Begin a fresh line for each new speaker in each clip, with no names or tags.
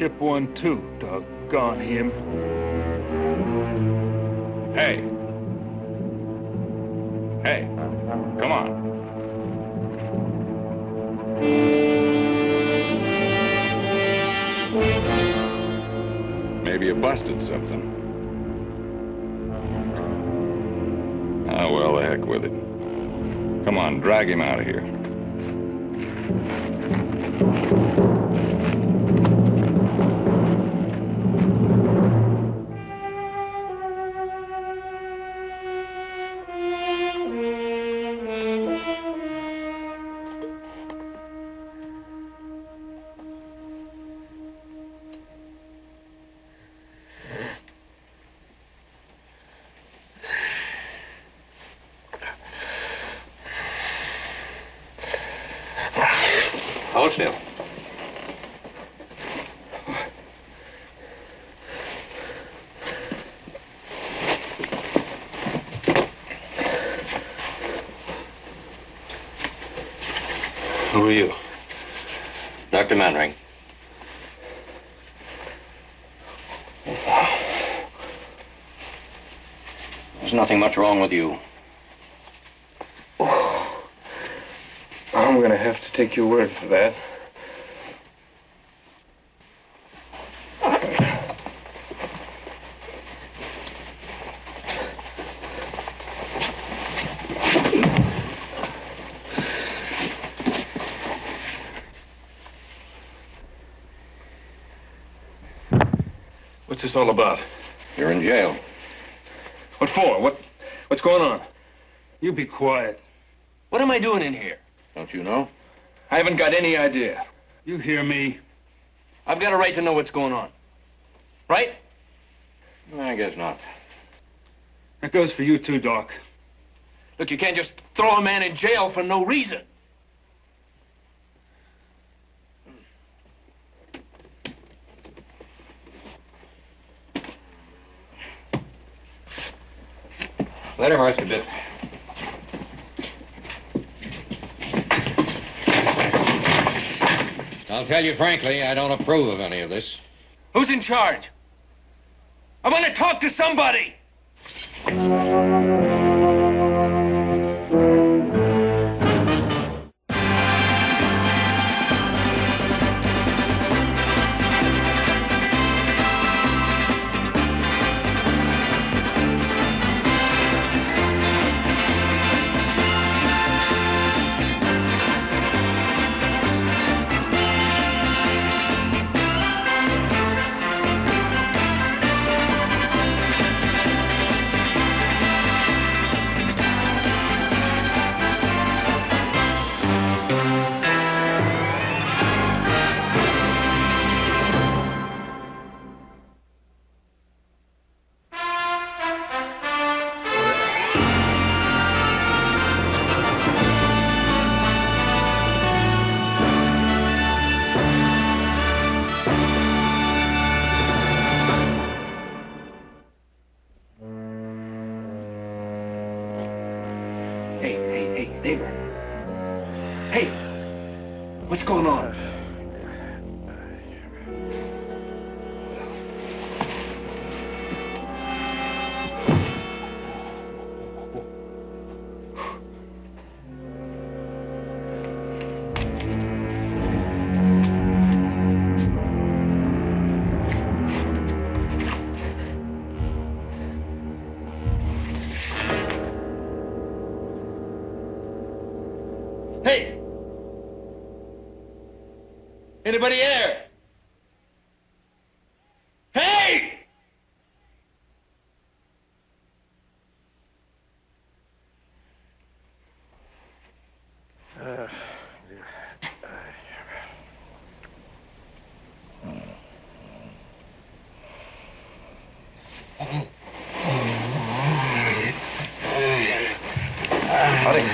ship one too, doggone him.
Hey. Hey, come on. Maybe you busted something. Ah, well, the heck with it. Come on, drag him out of here.
Hold still.
Who are you?
Dr. Mannering. There's nothing much wrong with you.
I'm going to have to take your word for that. What's this all about?
You're in jail.
What for? What's going on?
You be quiet.
What am I doing in here?
Don't you know?
I haven't got any idea.
You hear me?
I've got a right to know what's going on. Right?
I guess not.
That goes for you too, Doc.
Look, you can't just throw a man in jail for no reason.
Let him rest a bit. I'll tell you frankly, I don't approve of any of this.
Who's in charge? I want to talk to somebody. What's going on? Hey! Anybody there? Hey! Howdy.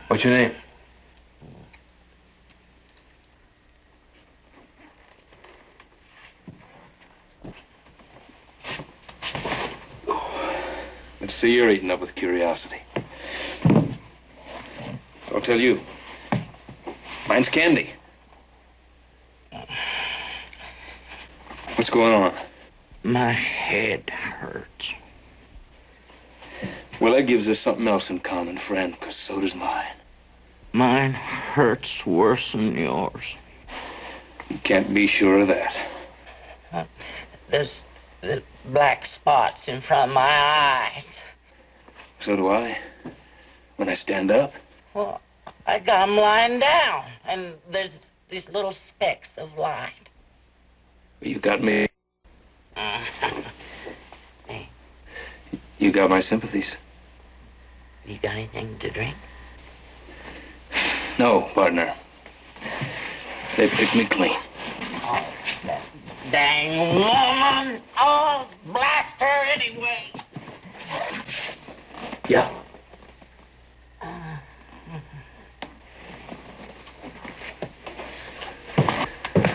What's your name? Let's see, you're eating up with curiosity. So I'll tell you. Mine's candy.
What's going on?
My head hurts.
Well, that gives us something else in common, friend, because so does mine.
Mine hurts worse than yours.
You can't be sure of that.
There's the black spots in front of my eyes.
So do I. When I stand up.
Well, I got 'em lying down, and there's these little specks of light.
You got me.
Hey,
You got my sympathies.
you got anything to drink?
No, partner. They picked me clean.
Oh, that dang woman! Oh, blast her anyway!
Yeah.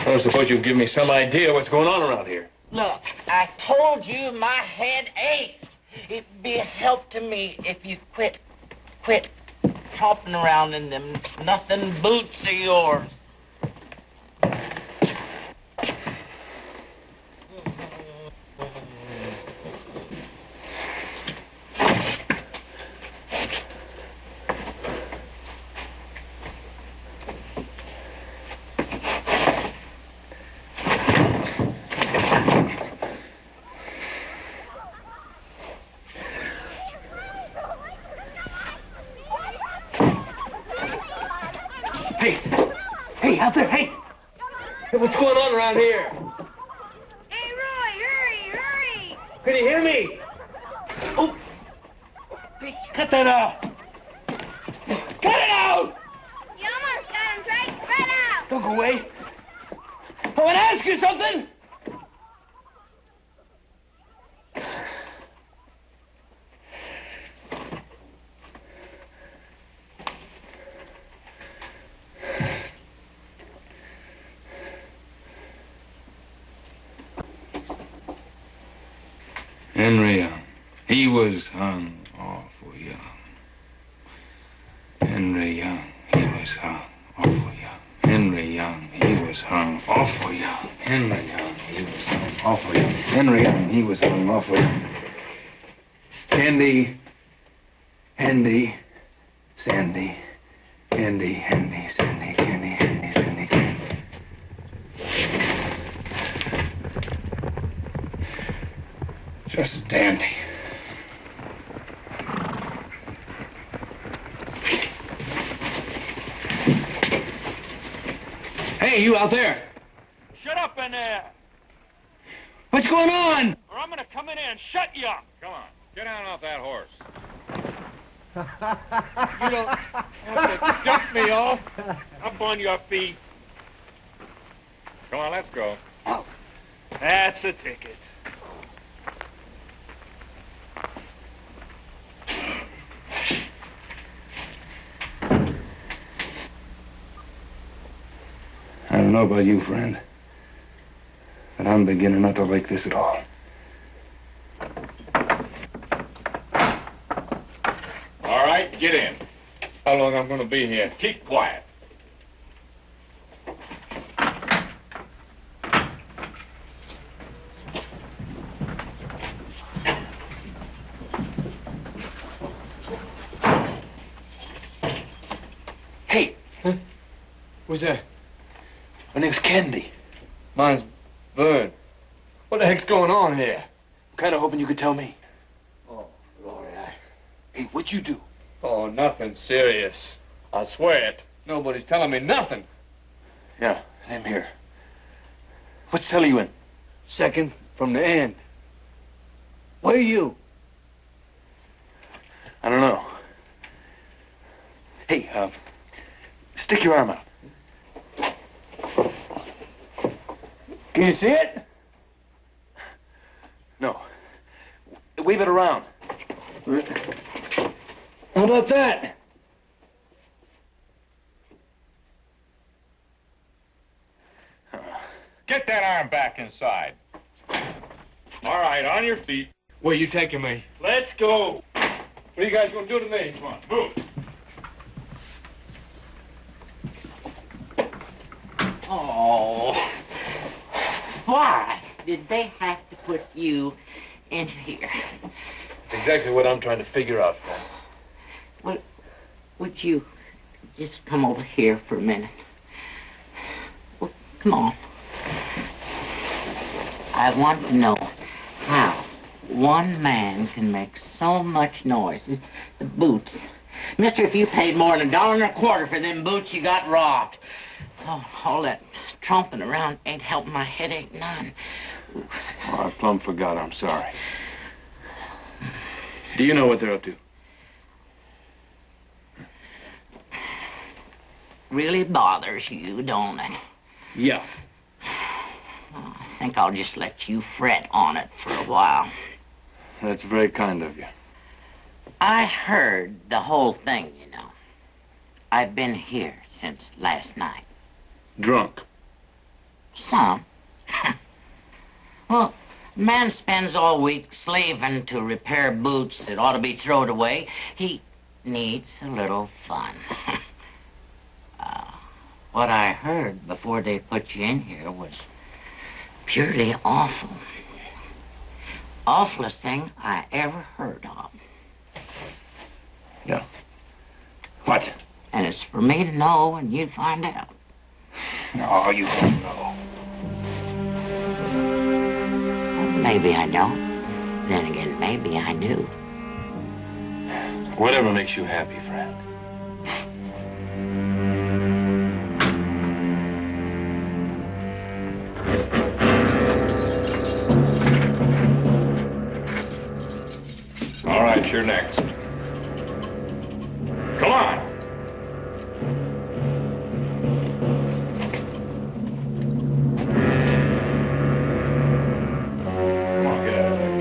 I suppose you'll give me some idea what's going on around here.
Look, I told you my head aches. It'd be a help to me if you quit tromping around in them nothing boots of yours.
Hey, out there, hey! Hey, what's going on around here?
Hey, Roy, hurry!
Can you hear me? Oh! Hey, cut that out! Cut it out!
You almost got him right out!
Don't go away. I want to ask you something!
Henry Young. He was hung awful young. Henry Young. He was hung awful young. Henry Young. He was hung awful young. Henry Young. He was hung awful young. Henry Young. He was hung awful young. Andy. Andy. Sandy. Andy. Andy. Sandy. Candy. Andy. Sandy. Candy. Just a dandy.
Hey, you out there!
Shut up in there,
What's going on?
or I'm gonna come in here and shut you up.
Come on. Get down off that horse.
You don't have to dump me off. Up on your feet.
Come on, let's go.
That's a ticket.
I don't know about you, friend, but I'm beginning not to like this at all. All right, get in.
How long I'm gonna be here?
Keep quiet.
Hey! Huh? Who's that?
My name's Candy.
Mine's Bird. What the heck's going on here?
I'm kind of hoping you could tell me.
Oh, Lord,
Hey, what'd you do?
Oh, nothing serious. I swear it. Nobody's telling me nothing.
Yeah, same here. What cell are you in?
Second from the end. Where are you?
I don't know. Hey, stick your arm out.
Can you see it?
No. Wave it around.
How about that?
Get that arm back inside. All right, on your feet.
Where you taking me? Let's go. What are you guys gonna do to me?
Come on, move.
Oh. Why? did they have to put you in here?
It's exactly what I'm trying to figure out, Frank.
Well, would you just come over here for a minute? Well, come on. I want to know how one man can make so much noise. The boots. Mister, if you paid more than $1.25 for them boots, you got robbed. Oh, all that tromping around ain't helping my headache none.
Oh, I plumb forgot. I'm sorry. Do you know what they're up to?
Really bothers you, don't it?
Yeah.
Well, I think I'll just let you fret on it for a while.
That's very kind of you.
I heard the whole thing, you know. I've been here since last night.
Drunk.
Some. Well, man spends all week slaving to repair boots that ought to be thrown away. He needs a little fun. What I heard before they put you in here was purely awful. Awfulest thing I ever heard of.
Yeah. What?
And it's for me to know, and you'd find out.
No, you don't know.
Well, maybe I don't. Then again, maybe I do.
Whatever makes you happy, friend.
All right, you're next. Come on. Come on, get out of there.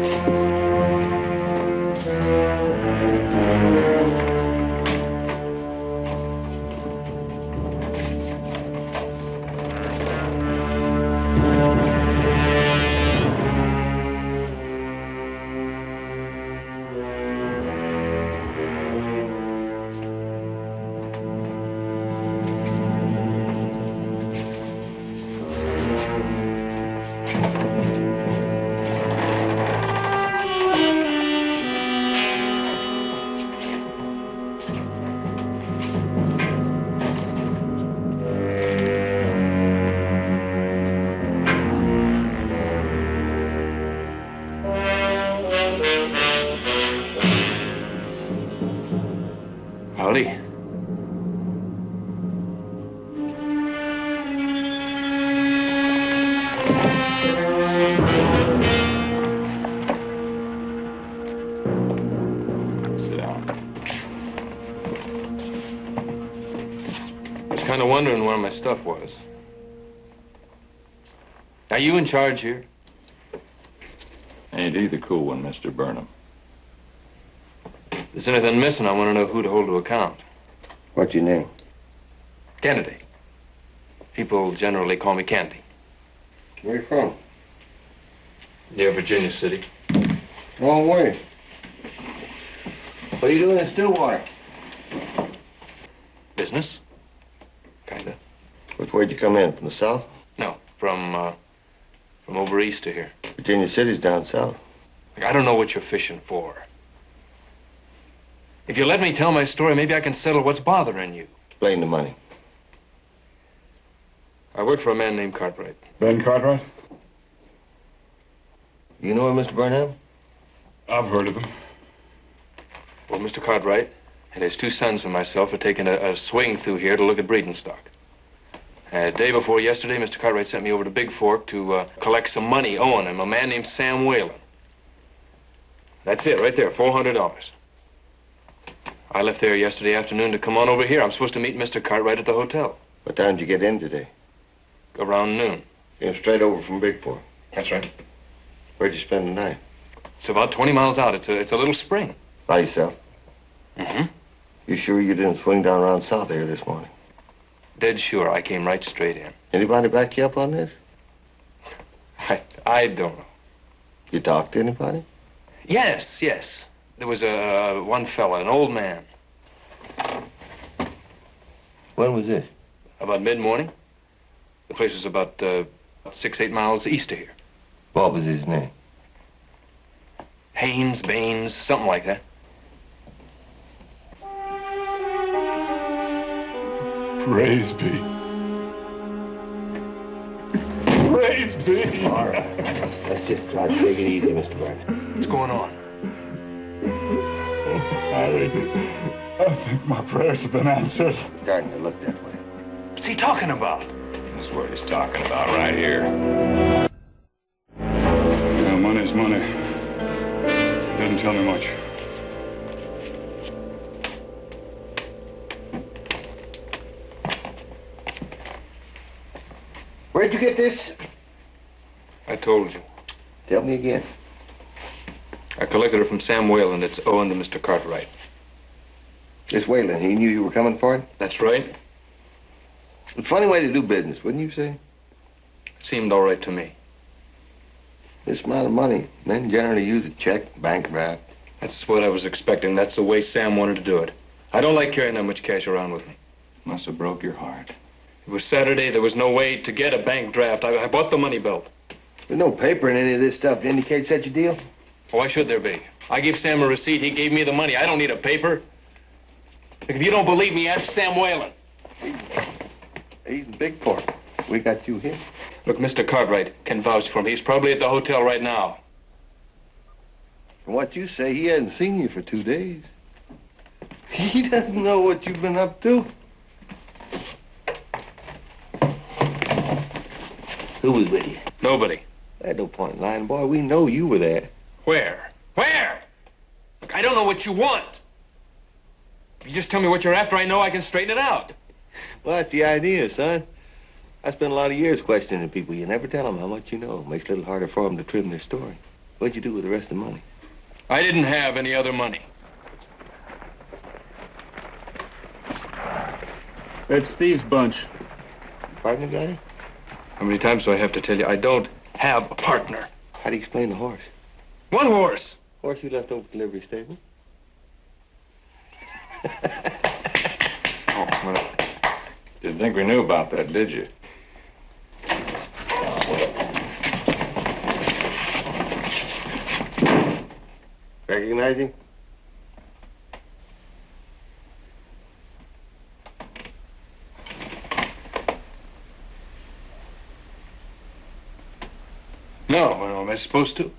Howdy. Sit down. I was kind of wondering where my stuff was. Are you in charge here?
Ain't he the cool one, Mr. Burnham?
If there's anything missing, I want to know who to hold to account.
What's your name?
Kennedy. People generally call me Candy.
Where you from?
Near Virginia City.
Long way. What are you doing in Stillwater?
Business? Kinda.
Which way'd you come in? From the south?
No, from over east to here.
Virginia City's down south.
I don't know what you're fishing for. If you let me tell my story, maybe I can settle what's bothering you.
Explain the money.
I work for a man named Cartwright.
Ben Cartwright?
You know him, Mr. Burnham?
I've heard of him.
Well, Mr. Cartwright and his two sons and myself are taking a swing through here to look at breeding stock. Day before yesterday, Mr. Cartwright sent me over to Big Fork to collect some money owing him, a man named Sam Whalen. That's it, right there, $400. I left there yesterday afternoon to come on over here. I'm supposed to meet Mr. Cartwright at the hotel.
What time did you get in today?
Around noon.
Came straight over from Big Fork.
That's right.
Where'd you spend the night?
It's about 20 miles out. It's a little spring.
By yourself?
Mm-hmm.
You sure you didn't swing down around south here this morning?
Dead sure. I came right straight in.
Anybody back you up on this?
I don't know.
You talked to anybody?
Yes. There was one fella, an old man.
When was this?
About mid-morning. The place was about 6-8 miles east of here.
What was his name?
Haynes, Baines, something like that.
Praise be. Praise be.
All right. Let's just try to take it easy, Mr. Burnham.
What's going on?
Oh, Harry, I think my prayers have been answered.
Starting to look that way.
What's he talking about?
That's what he's talking about right here.
Yeah, money's money. It doesn't tell me much.
Where'd you get this?
I told you.
Tell me again.
I collected it from Sam Whalen. It's owing to Mr. Cartwright.
This Whalen, he knew you were coming for it?
That's right.
A funny way to do business, wouldn't you say?
It seemed all right to me.
This amount of money, men generally use a check, bank draft.
That's what I was expecting. That's the way Sam wanted to do it. I don't like carrying that much cash around with me.
Must have broke your heart.
It was Saturday. There was no way to get a bank draft. I bought the money belt.
There's no paper in any of this stuff to indicate such a deal.
Why should there be? I gave Sam a receipt. He gave me the money. I don't need a paper. If you don't believe me, ask Sam Whalen.
He's in big for it. We got you here.
Look, Mr. Cartwright can vouch for me. He's probably at the hotel right now.
From what you say, he hasn't seen you for 2 days. He doesn't know what you've been up to. Who was with you?
Nobody.
There's no point in lying, boy. We know you were there.
Where? Where? Look, I don't know what you want. If you just tell me what you're after, I know I can straighten it out.
Well, that's the idea, son. I spent a lot of years questioning people. You never tell them how much you know. Makes it a little harder for them to trim their story. What'd you do with the rest of the money?
I didn't have any other money.
That's Steve's bunch.
Partner guy?
How many times do I have to tell you? I don't have a partner.
How do you explain the horse?
One horse.
Horse you left over at the livery stable?
Oh, well, didn't think we knew about that, did you?
Recognize him?
No, well, am I supposed to?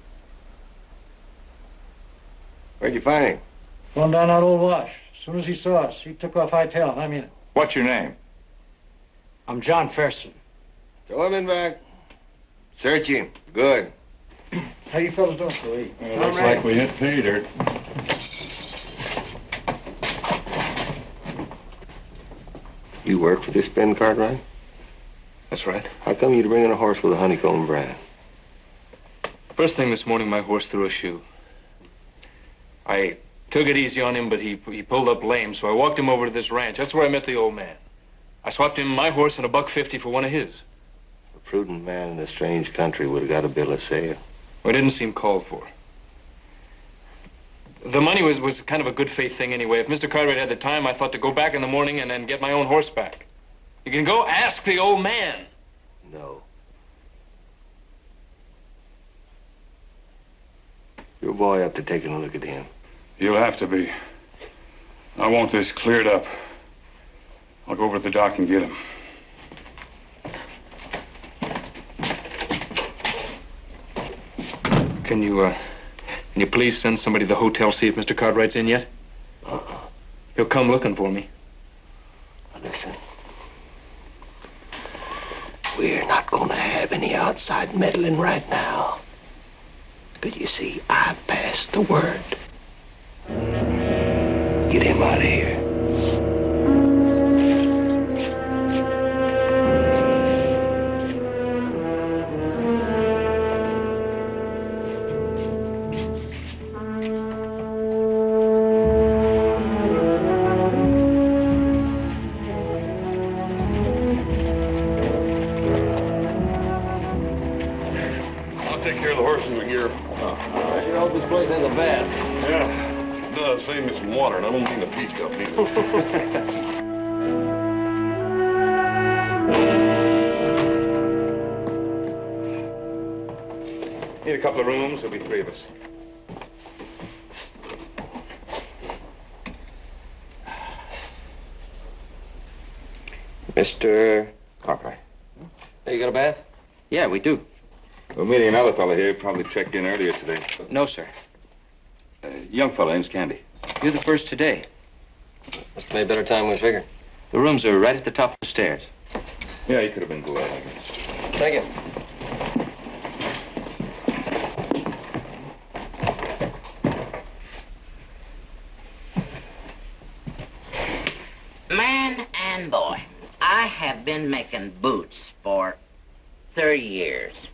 Where'd you find him?
Going down that old wash. As soon as he saw us, he took off hightail. I mean it.
What's your name?
I'm John Fairson.
Throw him in back. Search him. Good.
How you fellas doing, Louis?
It looks like we hit pay dirt.
You work for this Ben Cartwright?
That's right.
How come you'd bring in a horse with a honeycomb brand?
First thing this morning, my horse threw a shoe. I took it easy on him, but he pulled up lame, so I walked him over to this ranch. That's where I met the old man. I swapped him my horse and $1.50 for one of his.
A prudent man in a strange country would have got a bill of sale.
Well, it didn't seem called for. The money was kind of a good faith thing anyway. If Mr. Cartwright had the time, I thought to go back in the morning and then get my own horse back. You can go ask the old man.
No. Your boy up to taking a look at him.
You'll have to be. I want this cleared up. I'll go over to the dock and get him.
Can you please send somebody to the hotel, see if Mr. Cartwright's in yet? He'll come looking for me.
Listen. We're not going to have any outside meddling right now. Because you see, I passed the word. Get him out of here.
I'll take care of the horses and the gear.
I sure hope this place has a bath.
Yeah, it does. Save me some water, and I don't mean the beef cup either.
Need a couple of rooms. There'll be 3 of us.
Mr. Cartwright. Hey, you got a bath?
Yeah, we do.
We're meeting another fellow here. Probably checked in earlier today.
No, sir.
Young fellow, name's Candy.
You're the first today.
Must have made better time than we figured.
The rooms are right at the top of the stairs.
Yeah, he could have been below, I guess.
Take it.
Man and boy, I have been making boots for 30 years.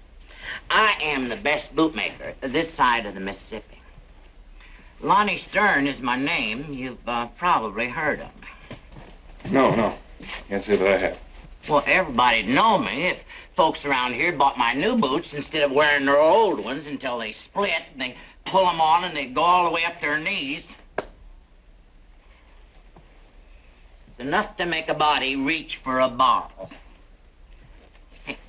I am the best bootmaker this side of the Mississippi. Lonnie Stern is my name. You've probably heard of me.
No. Can't say that I have.
Well, everybody'd know me if folks around here bought my new boots instead of wearing their old ones until they split. They pull them on and they go all the way up their knees. It's enough to make a body reach for a bottle. Hey,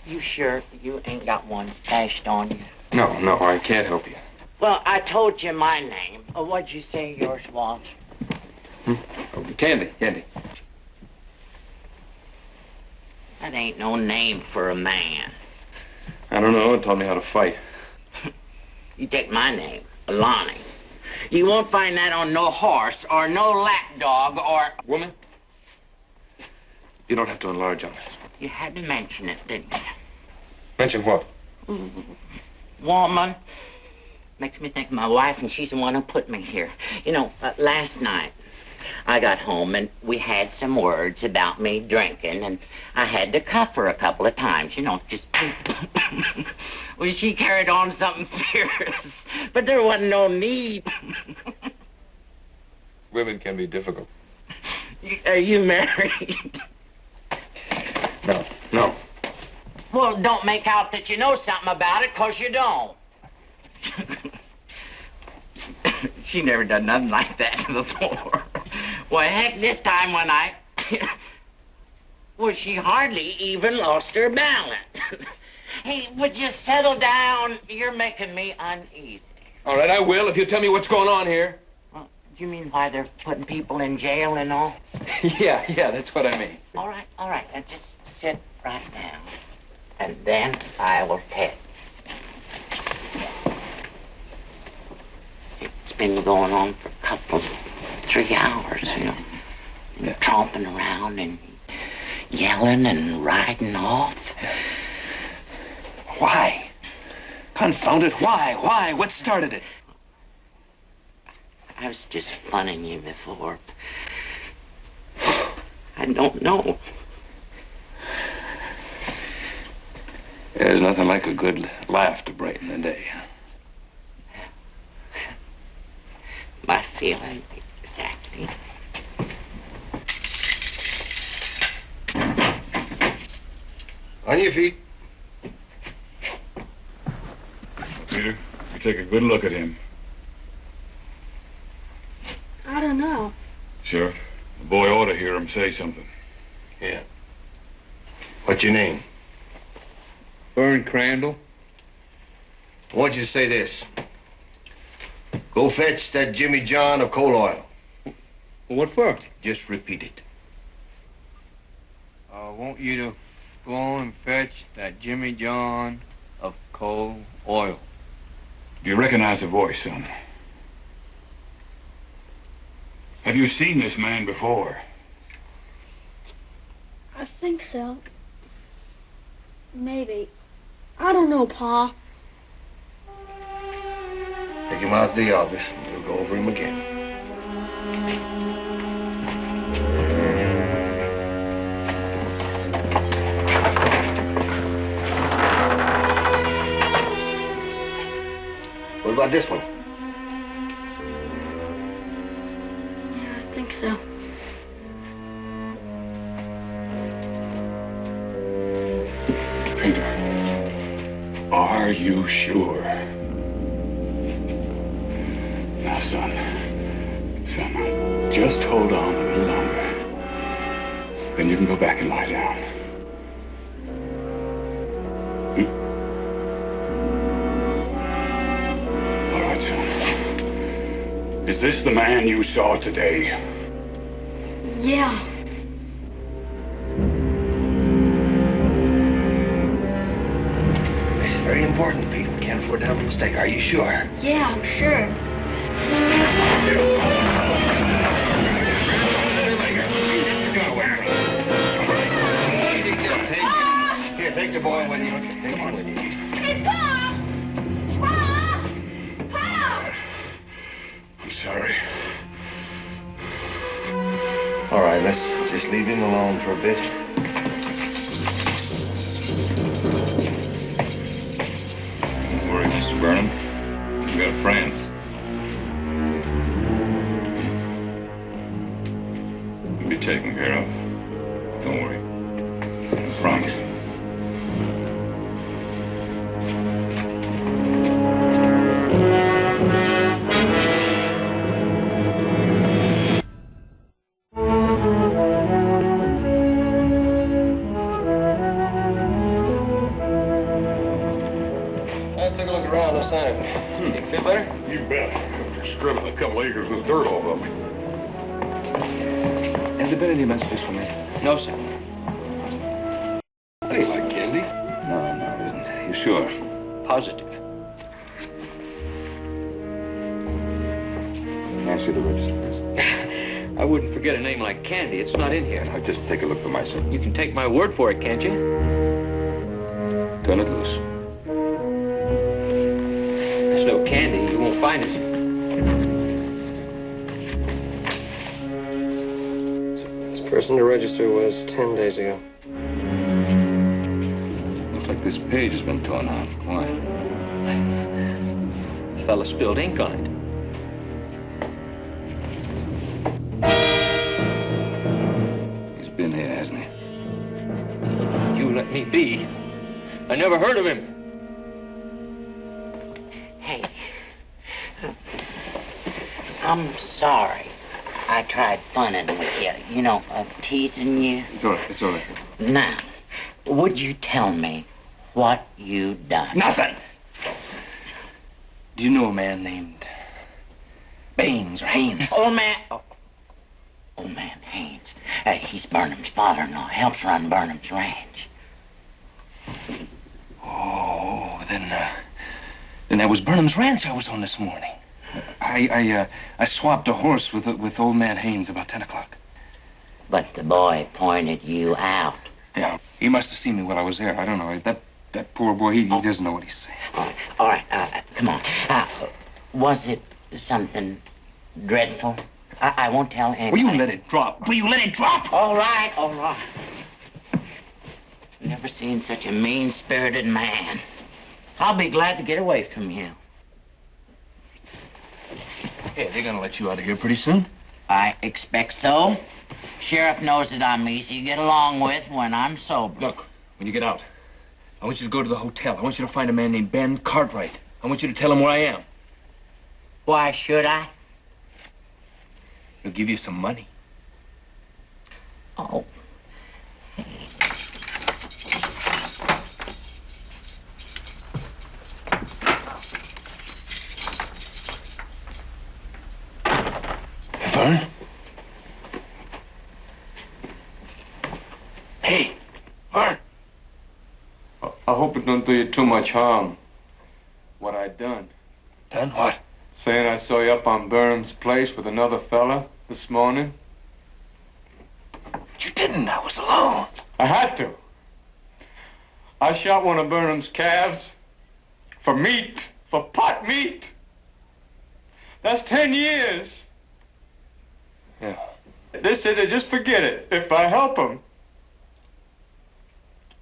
you sure you ain't got one stashed on you?
No, I can't help you.
Well, I told you my name. What'd you say yours was?
Oh, Candy.
That ain't no name for a man.
I don't know. It taught me how to fight.
You take my name, Lonnie. You won't find that on no horse or no lapdog or...
Woman? You don't have to enlarge on it.
You had to mention it, didn't you?
Mention what?
Woman. Makes me think of my wife, and she's the one who put me here. You know, last night, I got home, and we had some words about me drinking, and I had to cuff her a couple of times, you know, just... Well, she carried on something fierce, but there wasn't no need.
Women can be difficult.
Are you married?
No.
Well, don't make out that you know something about it, 'cause you don't. She never done nothing like that before. Well, heck, this time when I... Well, she hardly even lost her balance. Hey, would you settle down? You're making me uneasy.
All right, I will, if you tell me what's going on here.
Well, do you mean why they're putting people in jail and all?
Yeah, that's what I mean.
All right. Now just sit right down. And then I will tell you. It's been going on for a couple, 3 hours, you know. And tromping around and yelling and riding off.
Why? Confound it, why? What started it?
I was just funning you before. I don't know.
There's nothing like a good laugh to brighten the day.
My feeling exactly.
On your feet.
Peter, you take a good look at him.
I don't know.
Sheriff, the boy ought to hear him say something.
Yeah. What's your name?
Vern Crandall.
I want you to say this. Go fetch that Jimmy John of coal oil.
What for?
Just repeat it.
I want you to go on and fetch that Jimmy John of coal oil.
Do you recognize the voice, son? Have you seen this man before?
I think so. Maybe. I don't know, Pa.
Take him out to the office, and we'll go over him again. What about this one?
Yeah, I think so.
Peter, are you sure? Now, son, just hold on a little longer. Then you can go back and lie down. Is this the man you saw today?
Yeah.
This is very important, Pete. We can't afford to have a mistake. Are you sure?
Yeah, I'm sure.
Here, take the boy with you. Take him with you.
Hey, Pa! Pa! Pa!
I'm sorry.
All right, let's just leave him alone for a bit.
Don't worry, Mr. Burnham. You got friends. You'll be taken care of. Don't worry. I promise.
I took a look around, no sign of him. You feel better?
You bet. After scrubbing a couple acres with dirt off of me.
Has there been any messages from me?
No, sir.
That ain't like candy.
No, it isn't. You sure?
Positive.
Answer the register, please.
I wouldn't forget a name like Candy. It's not in here.
I'll just take a look for myself.
You can take my word for it, can't you?
Turn it loose.
There's no Candy. You won't find it. This person to register was 10 days ago.
Looks like this page has been torn out. Why?
The fella spilled ink on it.
He's been here, hasn't he?
You let me be. I never heard of him.
Hey, I'm sorry. I tried funning with you, teasing you.
It's all right. It's all right.
Now, would you tell me what you done?
Nothing! Do you know a man named Baines or Haynes?
Old man Haynes. He's Burnham's father-in-law. Helps run Burnham's ranch.
Oh, then that was Burnham's ranch I was on this morning. I swapped a horse with old man Haynes about 10 o'clock.
But the boy pointed you out.
Yeah, he must have seen me while I was there. I don't know. That poor boy, he doesn't know what he's saying.
All right, come on. Was it something dreadful? I won't tell anybody.
Will you let it drop? Will you let it drop?
All right. Never seen such a mean-spirited man. I'll be glad to get away from you.
Hey, they're gonna let you out of here pretty soon.
I expect so. Sheriff knows that I'm easy to get along with when I'm sober.
Look, when you get out, I want you to go to the hotel. I want you to find a man named Ben Cartwright. I want you to tell him where I am.
Why should I?
He'll give you some money.
Oh.
Vern? Hey, Vern.
I hope it don't do you too much harm. What I done.
Done what?
Saying I saw you up on Burnham's place with another fella this morning.
But you didn't. I was alone.
I had to. I shot one of Burnham's calves for meat, for pot meat. That's 10 years.
Yeah.
They said they just forget it if I help them.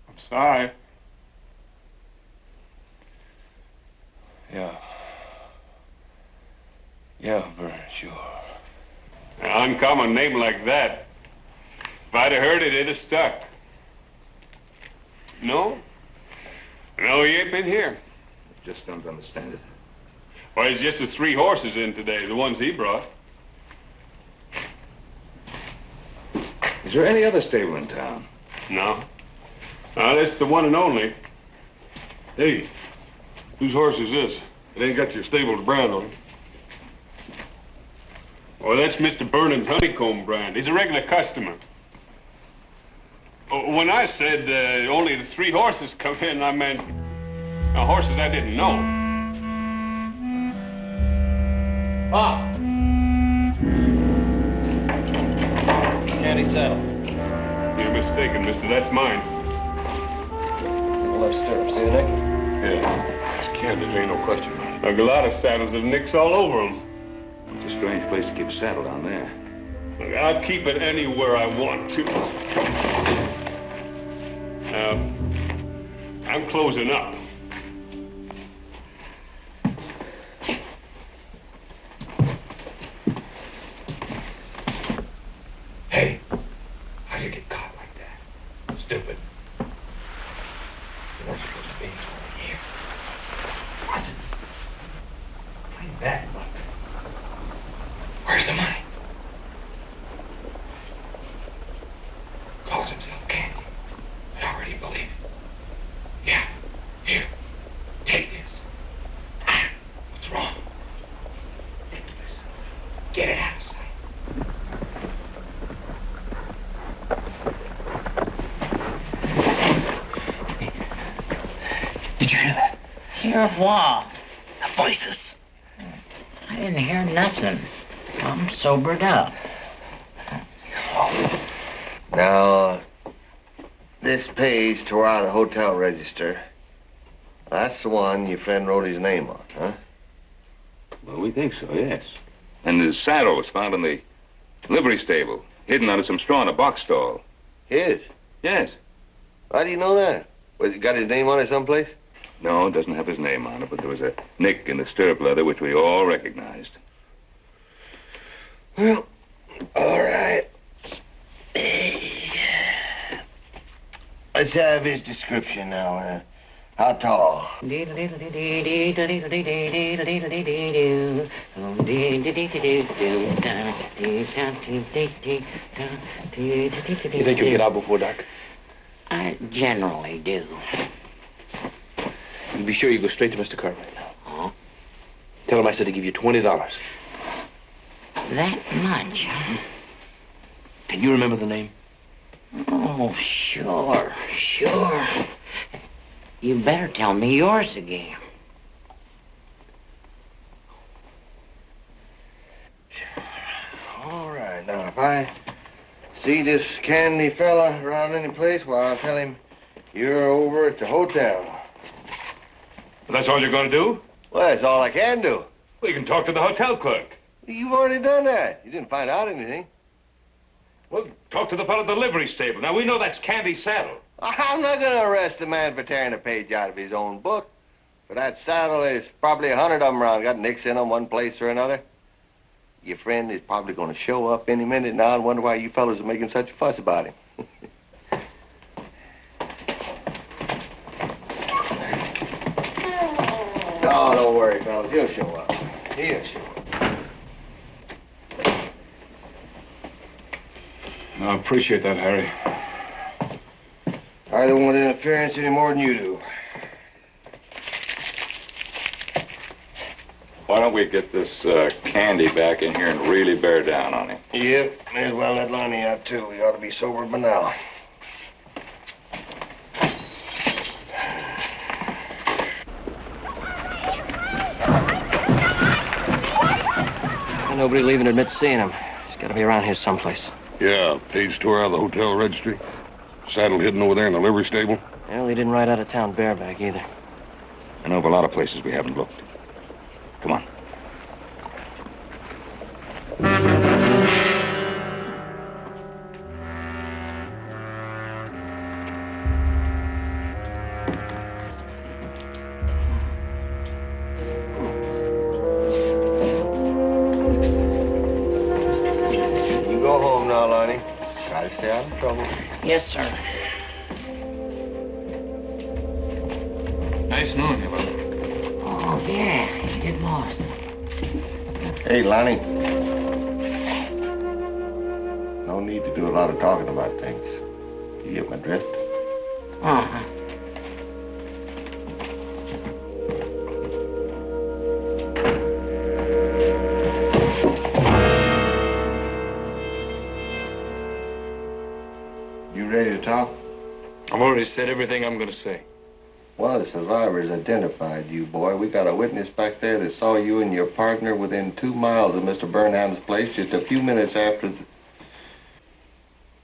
I'm sorry.
Yeah. Yeah, Vern, sure.
An uncommon name like that. If I'd have heard it, it'd have stuck. No? No, he ain't been here.
Just don't understand it.
Well, he's just the 3 horses in today, the ones he brought.
Is there any other stable in town?
No. No, that's the one and only.
Hey, whose horse is this? It ain't got your stable to brand on it.
Oh, that's Mr. Burnham's honeycomb brand. He's a regular customer. Oh, when I said only the 3 horses come in, I meant horses I didn't know.
Ah! Candy saddle.
You're mistaken, mister. That's mine.
Left stirrup. See the neck?
Yeah. It's candy. There ain't no question about it.
Like a lot of saddles have nicks all over them.
It's a strange place to keep a saddle down there.
Look, I'll keep it anywhere I want to. I'm closing up.
Hey, how'd you get caught like that? Stupid. You weren't supposed to be here. Was it? Play bad luck. Where's the money? Calls himself Candy. I already believe it. Yeah, here. Take this. What's wrong? Ridiculous. Get it out of sight. Did you hear that?
Hear what?
The voices.
I didn't hear nothing. I'm sobered up.
Now, this page tore out of the hotel register. That's the one your friend wrote his name on, huh?
Well, we think so, yes. And his saddle was found in the livery stable, hidden under some straw in a box stall.
His?
Yes.
How do you know that? Was it got his name on it someplace?
No, it doesn't have his name on it, but there was a nick in the stirrup leather which we all recognized.
Well, all right. Let's have his description now. How tall?
You
think you'll get out before dark?
I generally do.
You be sure you go straight to Mr. Cartwright now.
Huh?
Tell him I said to give you $20.
That much, huh?
Can you remember the name?
Oh, sure. You better tell me yours again.
All right, now, if I see this Candy fella around any place, well, I'll tell him you're over at the hotel.
That's all you're going to do?
Well, that's all I can do.
Well, you can talk to the hotel clerk.
You've already done that. You didn't find out anything.
Well, talk to the fellow at the livery stable. Now, we know that's Candy's saddle.
I'm not going to arrest a man for tearing a page out of his own book. For that saddle, there's probably 100 of them around. Got nicks in them one place or another. Your friend is probably going to show up any minute now and wonder why you fellas are making such a fuss about him. Oh, don't worry, fellas. He'll show up. He'll show up.
I appreciate that, Harry.
I don't want interference any more than you do.
Why don't we get this Candy back in here and really bear down on him?
Yep, may as well let Lonnie out, too. He ought to be sober by now.
Nobody leaving admits seeing him. He's got to be around here someplace.
Yeah, page tore out of the hotel registry. Saddle hidden over there in the livery stable.
Well, he didn't ride out of town bareback either.
I know of a lot of places we haven't looked. Come on.
You go home now, Lonnie. Try to stay out of trouble.
Yes, sir.
Nice knowing you, Lou.
Oh, yeah, it was.
Hey, Lonnie. No need to do a lot of talking about things. You get my drift?
Uh-huh.
ready to talk?
I've already said everything I'm going to say.
Well, the survivors identified you, boy. We got a witness back there that saw you and your partner within 2 miles of Mr. Burnham's place just a few minutes after the...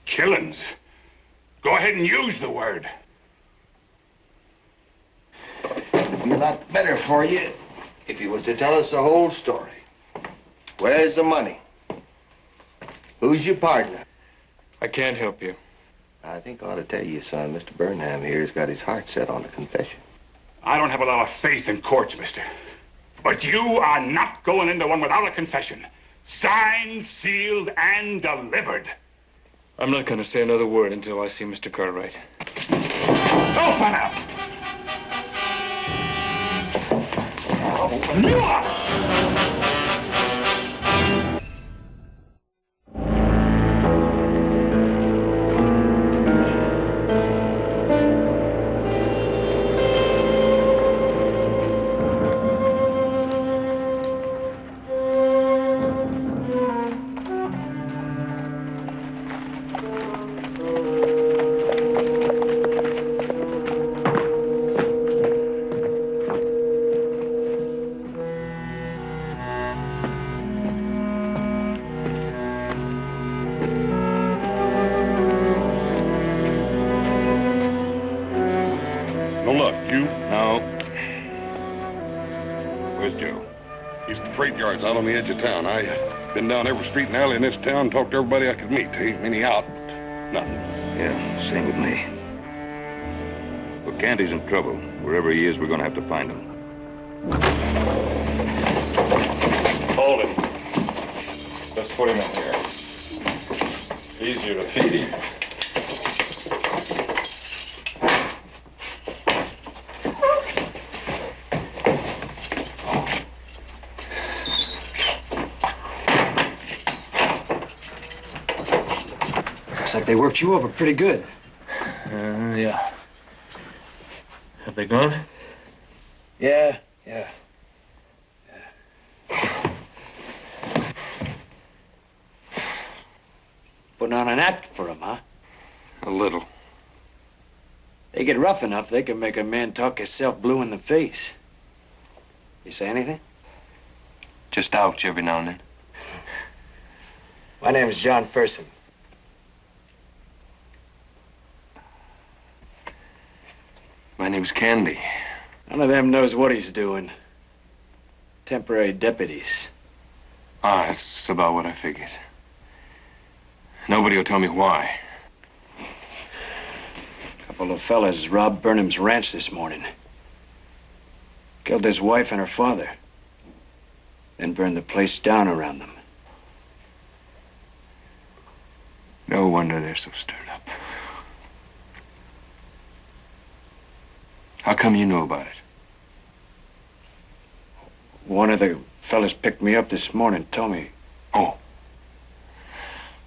Killings? Go ahead and use the word.
It'd be a lot better for you if you was to tell us the whole story. Where's the money? Who's your partner?
I can't help you.
I think I ought to tell you, son, Mr. Burnham here has got his heart set on a confession.
I don't have a lot of faith in courts, mister. But you are not going into one without a confession. Signed, sealed, and delivered.
I'm not going to say another word until I see Mr. Cartwright.
Open up! Open you up!
Out on the edge of town. I've been down every street and alley in this town, talked to everybody I could meet. There ain't many out, but nothing.
Yeah, same with me. Well, Candy's in trouble. Wherever he is, we're going to have to find him.
Hold him. Let's put him in here. Easier to feed him.
Looks like they worked you over pretty good.
Yeah. Have they gone?
Yeah. Putting on an act for them, huh?
A little.
They get rough enough, they can make a man talk himself blue in the face. You say anything?
Just ouch every now and then.
My name is John Ferson.
My name's Candy.
None of them knows what he's doing. Temporary deputies.
That's about what I figured. Nobody will tell me why.
A couple of fellas robbed Burnham's ranch this morning. Killed his wife and her father. Then burned the place down around them.
No wonder they're so stirred up. How come you know about it?
One of the fellas picked me up this morning, told me.
Oh.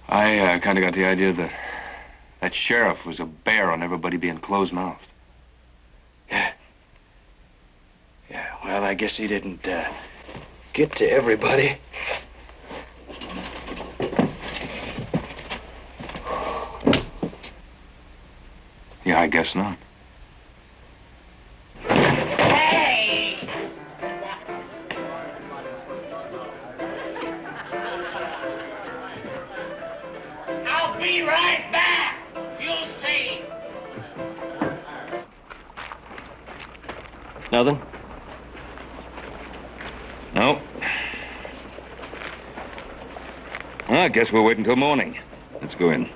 I kind of got the idea that that sheriff was a bear on everybody being closed-mouthed.
Yeah, well, I guess he didn't get to everybody.
Yeah, I guess not.
Be right back. You'll see.
Nothing? No. Well, I guess we'll wait until morning. Let's go in.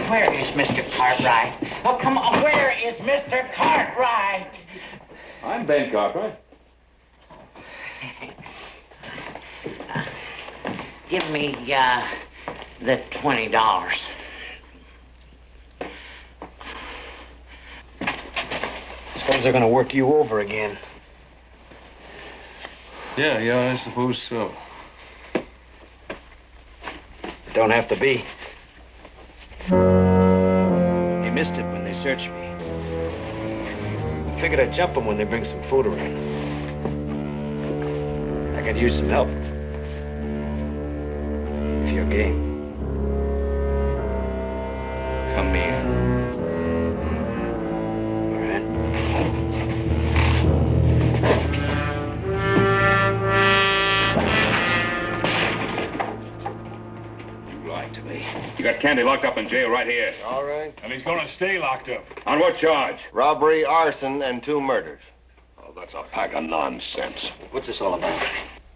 Where is Mr. Cartwright? Oh, come on, where is Mr. Cartwright?
I'm Ben Cartwright.
Give me, the $20.
Suppose they're gonna work you over again.
Yeah, I suppose so.
Don't have to be. They missed it when they searched me. figured I'd jump them when they bring some food around. I could use some help. If you're game.
Come here.
All right.
You lied to me. You got Candy locked up in jail right here.
All right.
And he's gonna stay locked up.
On what charge?
Robbery, arson, and 2 murders.
Oh, that's a pack of nonsense.
What's this all about?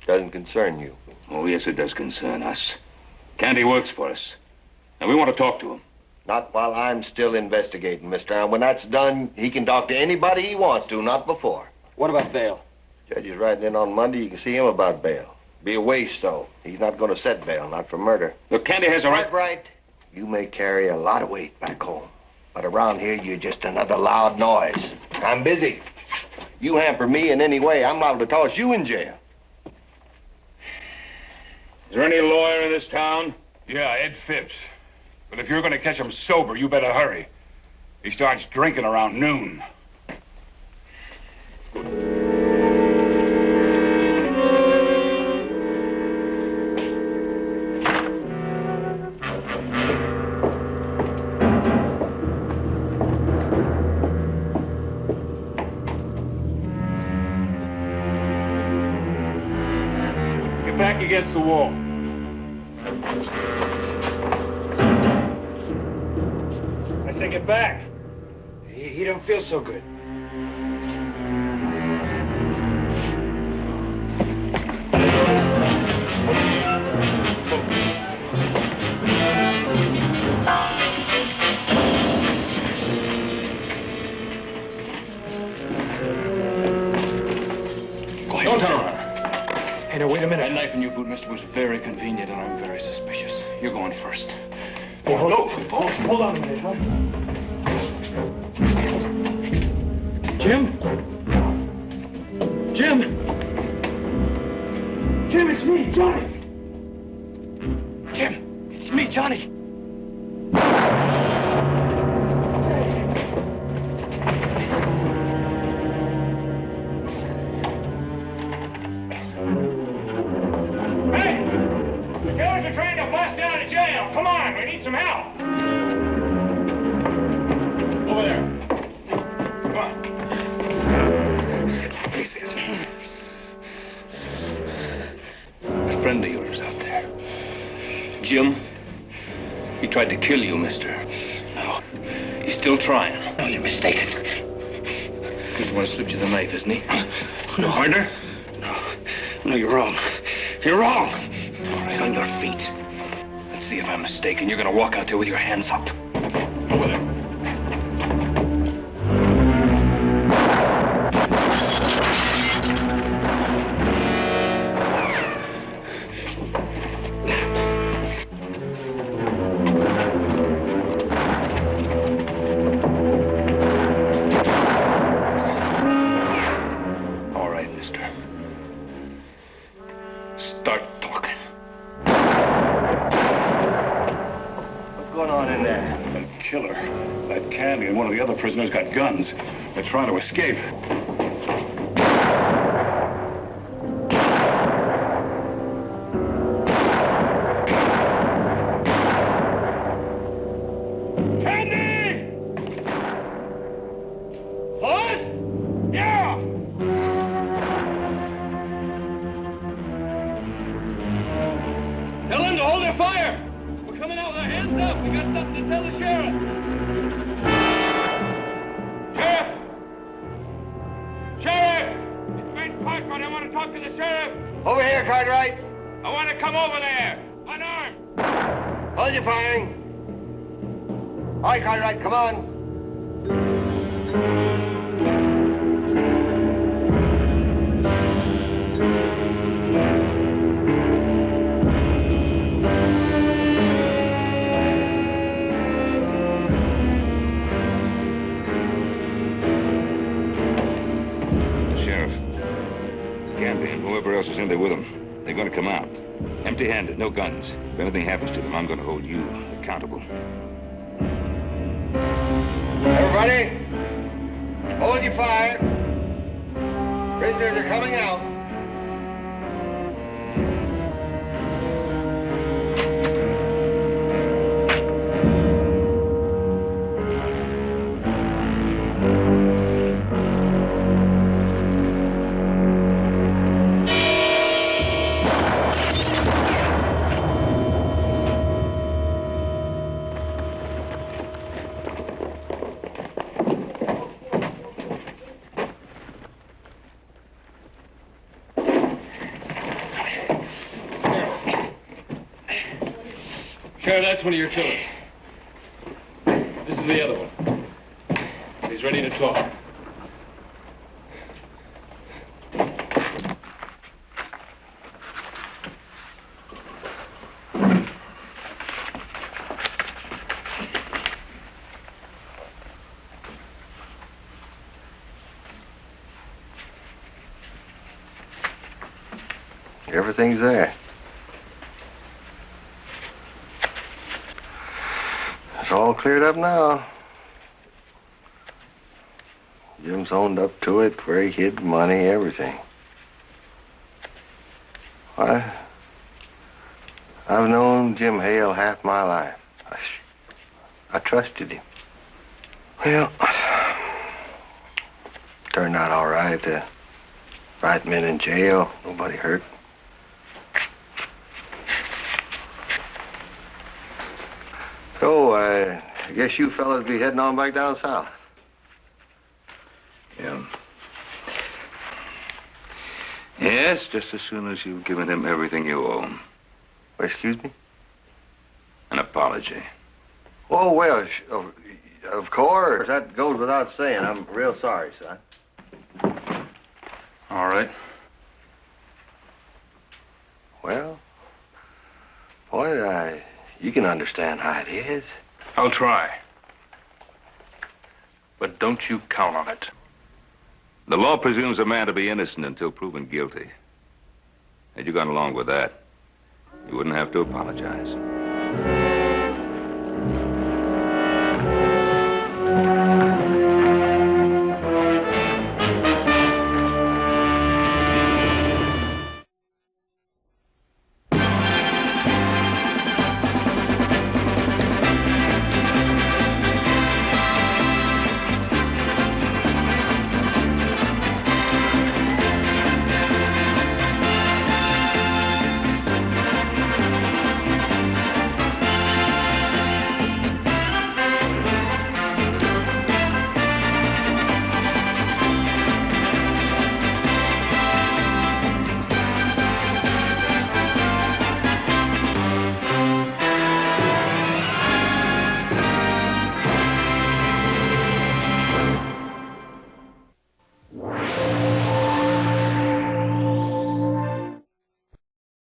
Doesn't concern you.
Oh, yes, it does concern us. Candy works for us. And we want to talk to him.
Not while I'm still investigating, mister. And when that's done, he can talk to anybody he wants to, not before.
What about bail?
Judge is riding in on Monday. You can see him about bail. Be a waste, though. He's not going to set bail, not for murder.
Look, Candy has a right...
Right. You may carry a lot of weight back home. But around here, you're just another loud noise. I'm busy. You hamper me in any way, I'm liable to toss you in jail.
Is there any lawyer in this town?
Yeah, Ed Phipps. But if you're gonna catch him sober, you better hurry. He starts drinking around noon.
Get back against the wall. I say get back.
He don't feel so good.
Go ahead. Don't turn around.
Hey, now, wait a minute.
That knife in your boot, mister, was very convenient, and I'm very suspicious. You're going first.
Hey, hold on a minute, huh? Jim? Jim? Jim, it's me, Johnny!
Jim, it's me, Johnny.
Hey! The killers are trying to bust out of jail. Come on, we need some help. Over there. Come on.
Sit. A friend of yours out there. Jim, he tried to kill you, mister. No. He's still trying.
No, you're mistaken.
He's the one who slipped you the knife, isn't he?
No.
Partner?
No, you're wrong. You're wrong.
All right, on your feet. Let's see if I'm mistaken. You're gonna walk out there with your hands up. Over there. All right, mister. Start talking.
What's going on in there?
That killer, that Candy, and one of the other prisoners got guns. They're trying to escape. Candy! Boys? Yeah!
Tell them to hold their fire. We're coming out with our hands up. We got something to tell the sheriff.
Sheriff! Sheriff! It's Ben Parkman. I want to talk to the sheriff.
Over here, Cartwright.
I want to come over there. Unarmed.
Hold your firing. All right, Cartwright, come on.
Sheriff, Candy and whoever else is in there with him, they're going to come out. Empty-handed, no guns. If anything happens to them, I'm going to hold you accountable.
Everybody, Hold your fire. Prisoners are coming out.
Sheriff, that's one of your killers. This is the other one. He's ready to talk.
Everything's there. It's all cleared up now. Jim's owned up to it, where he hid money, everything. Why, I've known Jim Hale half my life. I trusted him. Well, turned out all right. The right men in jail, nobody hurt. So, I guess you fellas be heading on back down south.
Yeah. Yes, just as soon as you've given him everything you owe him.
Excuse me?
An apology.
Oh, well, of course. That goes without saying. I'm real sorry, son.
All right.
Well, boy, you can understand how it is.
I'll try. But don't you count on it.
The law presumes a man to be innocent until proven guilty. Had you gone along with that, you wouldn't have to apologize.